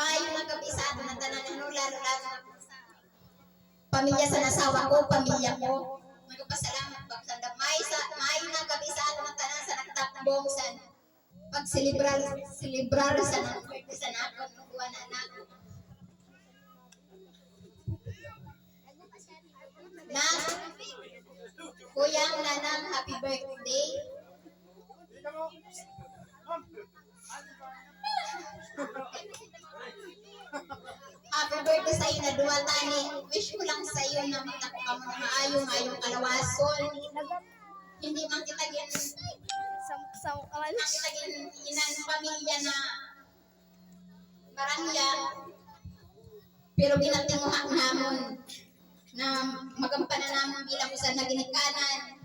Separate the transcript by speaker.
Speaker 1: Maayo na gabi sa ato ng tanan lalo pamilya sa nasawa ko, pamilya ko. Nagpasalamat pa sa damay sa maayo na gabi sa ato ng tanan sa nagtakbong sa pagselebrar sa birthday sa nakon ng buwan anak. Na Kuyang Nanang, happy birthday. Happy birthday sa iyo na duwa tani. Wish ko lang sa iyo na magtako ka mo na maayong kalawason. Hindi man kita gin inan pamilya na barangya. Pero binatinguhan namon na magampanan namon bilang usan na ginikanan.